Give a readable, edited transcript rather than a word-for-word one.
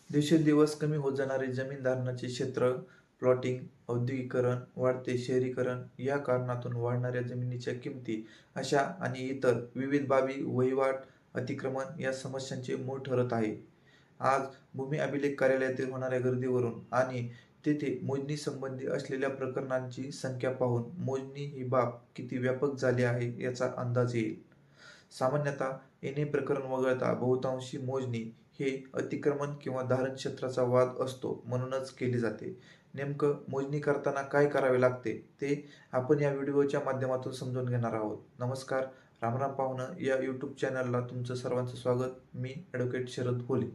दिवसेंदिवस कमी होत जाणारे जमीन धारणाचे क्षेत्र, प्लॉटिंग, औद्योगिकीकरण, वाढते शहरीकरण या कारणातून वाढणाऱ्या जमिनीच्या किमती अशा आणि इतर विविध बाबी वहिवाट अतिक्रमण या समस्यांचे मूळ ठरत आहे. आज भूमी अभिलेख कार्यालयातील होणाऱ्या गर्दीवरून आणि तेथे मोजणी संबंधी असलेल्या प्रकरणांची संख्या पाहून मोजणी ही बाब किती व्यापक झाली आहे याचा अंदाज येईल. सामान्यतः येणे प्रकरण वगळता बहुतांशी मोजणी हे अतिक्रमण किंवा धारण क्षेत्राचा वाद असतो म्हणूनच केली जाते. नेमकं मोजणी करताना काय करावे लागते ते आपण या व्हिडिओच्या माध्यमातून समजून घेणार आहोत. नमस्कार, रामराम पाहुणं, या यूट्यूब चॅनलला तुमचं सर्वांचं स्वागत. मी ॲडव्होकेट शरद होले.